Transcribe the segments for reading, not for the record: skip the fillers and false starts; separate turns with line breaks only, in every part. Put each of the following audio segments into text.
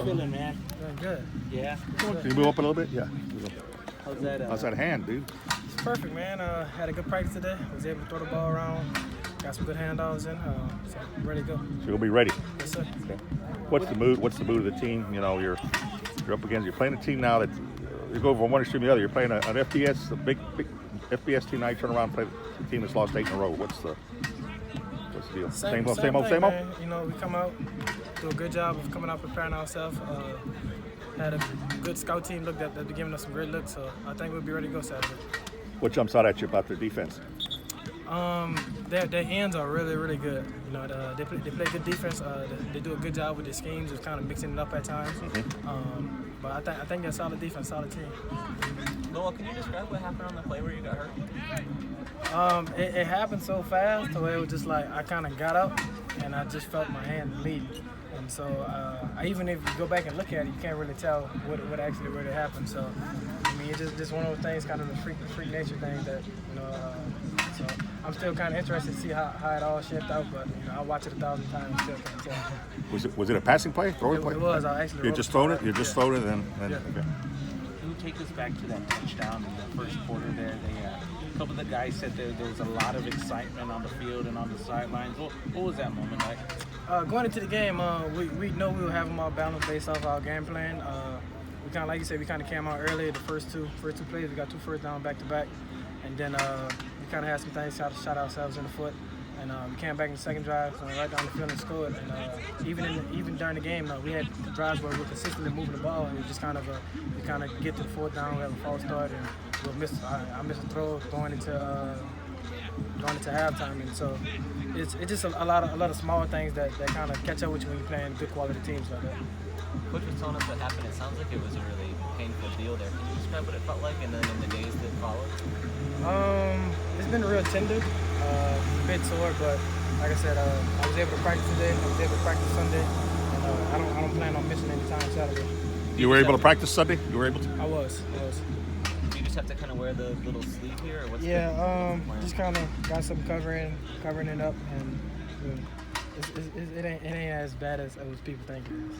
feeling, man?
Doing good.
Yeah.
Can you move up a little bit? Yeah.
How's that?
How's that hand, dude?
It's perfect, man. Had a good practice today. Was able to throw the ball around. Got some good handoffs in. So ready to go.
So you'll be ready.
Yes, sir.
Okay. What's the mood? What's the mood of the team? You know, you're up against. You're playing a team now that you go from one extreme to the other. You're playing an FBS, a big FBS team. Now you turn around and play a team that's lost 8 in a row. What's the deal? Same old.
Man. You know, we come out, do a good job of coming out preparing ourselves. Had a good scout team look that they're giving us some great looks, so I think we'll be ready to go Saturday.
What jumps out at you about their defense?
Their ends are really, really good. You know, they play good defense. They do a good job with their schemes of kind of mixing it up at times. But I think they're a solid defense, solid team.
Lowell, can you describe what happened on the play where you got hurt?
It happened so fast, the way it was just like I kind of got up and I just felt my hand bleed. And so even if you go back and look at it, you can't really tell what actually really happened. So I mean, it's just one of those things, kind of the freak nature thing that, you know. So I'm still kind of interested to see how it all shaped out, but you know, I'll watch it 1,000 times and still can't tell.
Was it a passing play, throwing play?
It was. I actually.
You just thrown it. You just thrown it, and
yeah.
Okay.
Can you take us back to that touchdown in the first quarter there? A couple of the guys said there was a lot of excitement on the field and on the sidelines. What was that moment like?
Going into the game, we know we were having our balance based off our game plan. We kind of, like you said, we kind of came out early. The first two plays, we got 2 first down back to back, and then we kind of had some things shot ourselves in the foot. And we came back in the second drive, went right down the field and scored. And even during the game, we had drives where we were consistently moving the ball, and we just kind of get to the 4th down, we have a false start, and I missed a throw going into halftime. And so it's just a lot of small things that kind of catch up with you when you're playing good quality teams like that.
Coach was telling us what happened. It sounds like it was a really painful deal there. Can you describe what it felt like, and then in the days that followed?
It's been real tender, a bit sore, but like I said, I was able to practice today. I was able to practice Sunday, and I don't plan on missing any time Saturday.
You were able to practice Sunday? You were able to?
I was.
Do you just have to kind of wear the little sleeve here, or what's
just kind of got some covering it up, and it ain't as bad as people think it is.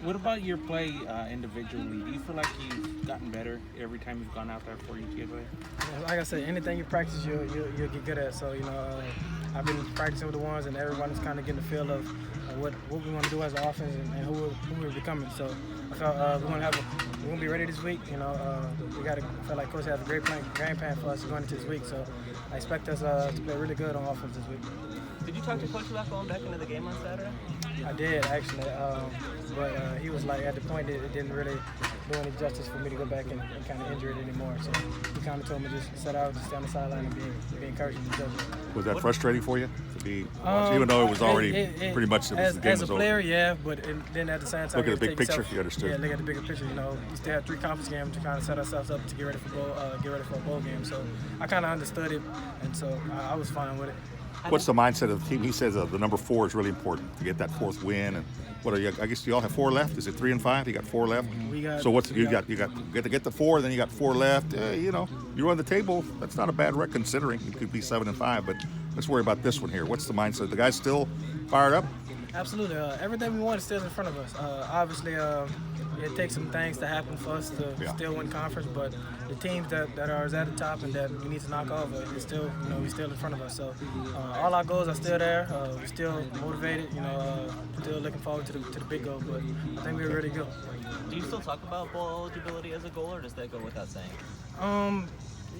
What about your play individually? Do you feel like you've gotten better every time you've gone out there for UTSA?
Like I said, anything you practice, you'll get good at. So, you know, I've been practicing with the ones, and everyone's kind of getting the feel of what we want to do as an offense and who we're becoming. So I felt we're gonna be ready this week. You know, I feel like Coach has a great game plan for us going into this week. So I expect us to play really good on offense this week.
Did you talk to Coach about going back into the game on Saturday?
I did, actually, but he was like, at the point that it didn't really do any justice for me to go back and kind of injure it anymore. So he kind of told me just sit out, just stay on the sideline and be encouraging to judge.
Was that frustrating for you to be watching, even though it was already pretty much the game was over?
As a player, yeah, but then at the same time,
look at the big picture. You understood.
Yeah, look at the bigger picture. You know, we still have 3 conference games to kind of set ourselves up to get ready for a bowl game. So I kind of understood it, and so I was fine with it.
What's the mindset of the team? He says the number 4 is really important to get that 4th win. And what are you? I guess you all have 4 left. Is it 3 and 5? You got 4 left. So what's you got? You got to get the 4. Then you got 4 left. You know, you're on the table. That's not a bad record considering you could be 7 and 5. But let's worry about this one here. What's the mindset? The guys still fired up?
Absolutely. Everything we want is still in front of us. Obviously, it takes some things to happen for us to still win conference, but the teams that are at the top and that we need to knock off, it's still, you know, we're still in front of us. So all our goals are still there. We're still motivated, you know, still looking forward to the big goal, but I think we're ready to go.
Do you still talk about bowl eligibility as a goal, or does that go without saying?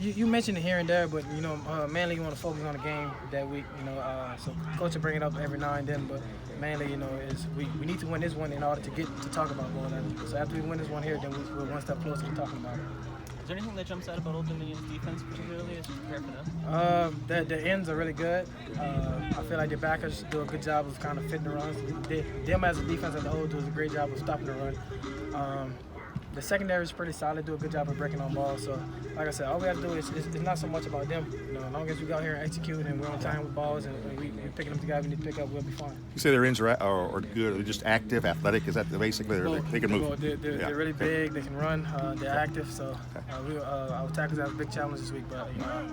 You mentioned it here and there, but, you know, mainly you want to focus on the game that week, you know, so coach will bring it up every now and then, but mainly, you know, is we need to win this one in order to get to talk about bowl eligibility. So after we win this one here, then we're one step closer to talking about it.
Is there anything that jumps out about Old Dominion's defense particularly as you prepare for them?
The ends are really good. I feel like the backers do a good job of kind of fitting the runs. Them as a defense as a whole do a great job of stopping the run. The secondary is pretty solid. Do a good job of breaking on balls. So, like I said, all we have to do is it's not so much about them. You know, as long as we go out here and execute and we're on time with balls and we picking up the guy we need to pick up, we'll be fine.
You say their ends are good. They're just active, athletic. Is that basically they can move?
They're really big. They can run. They're active. So our tackles have a big challenge this week, but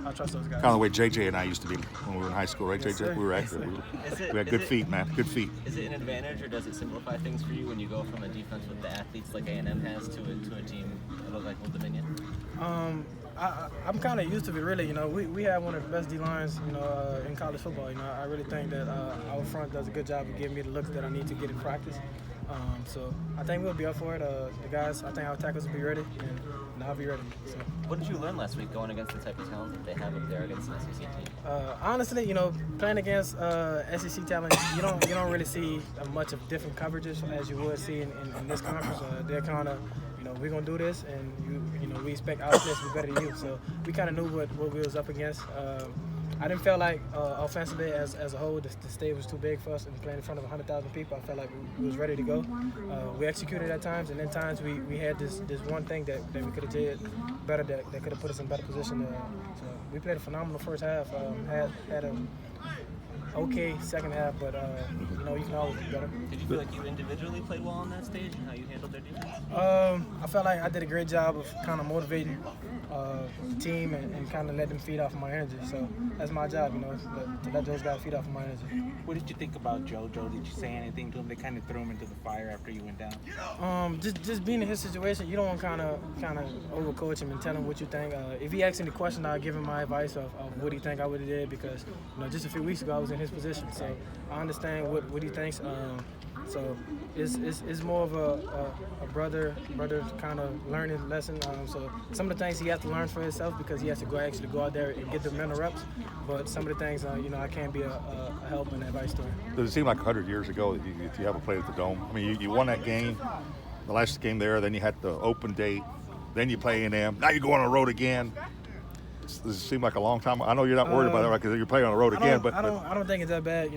I trust those guys.
Kind of the way JJ and I used to be when we were in high school, right?
Yes,
JJ,
sir.
we were
Yes,
active. We had good feet, man. Good feet.
Is it an advantage or does it simplify things for you when you go from a defense with the athletes like A&M has to a team like Old Dominion?
I'm kind of used to it, really. You know, we have one of the best D-lines, in college football. You know, I really think that our front does a good job of giving me the looks that I need to get in practice. So I think we'll be up for it. The guys, I think our tackles will be ready, and I'll be ready. So.
What did you learn last week going against the type of talent that they have up there against an SEC team?
Honestly, playing against SEC talent, you don't really see much of different coverages as you would see in this conference. They're kind of, we're gonna do this, and we expect our players to be better than you. So we kind of knew what we was up against. I didn't feel like offensively as a whole, the stage was too big for us, and playing in front of 100,000 people, I felt like we was ready to go. We executed at times, and then times we had this one thing that we could have did better that could have put us in a better position. So we played a phenomenal first half. Had a okay second half, but you can always do better.
Did you feel like you individually played well on that stage and how you handled their defense?
I felt like I did a great job of kind of motivating the team and kind of let them feed off of my energy. So that's my job, to let those guys feed off of my energy.
What did you think about JoJo? Did you say anything to him? They kind of threw him into the fire after you went down.
Just being in his situation, you don't want to kind of overcoach him and tell him what you think. If he asks any question, I'll give him my advice of what he think I would have did, because just a few weeks ago I was in his position, so I understand what he thinks. So it's more of a brother kind of learning lesson. So some of the things he has to learn for himself, because he has to actually go out there and get the mental reps. But some of the things, I can't be a help and advice to him.
Does it seem like 100 years ago that you haven't played at the Dome? I mean, you won that game, the last game there, then you had the open date, then you play A&M, now you go on the road again. Does it seem like a long time? I know you're not worried about it, right, because you're playing on the road again. But
I don't think it's that bad.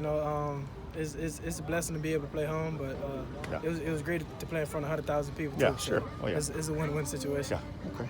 It's a blessing to be able to play home, but it was great to play in front of 100,000 people too.
Yeah, sure.
So it's a win-win situation.
Yeah. Okay.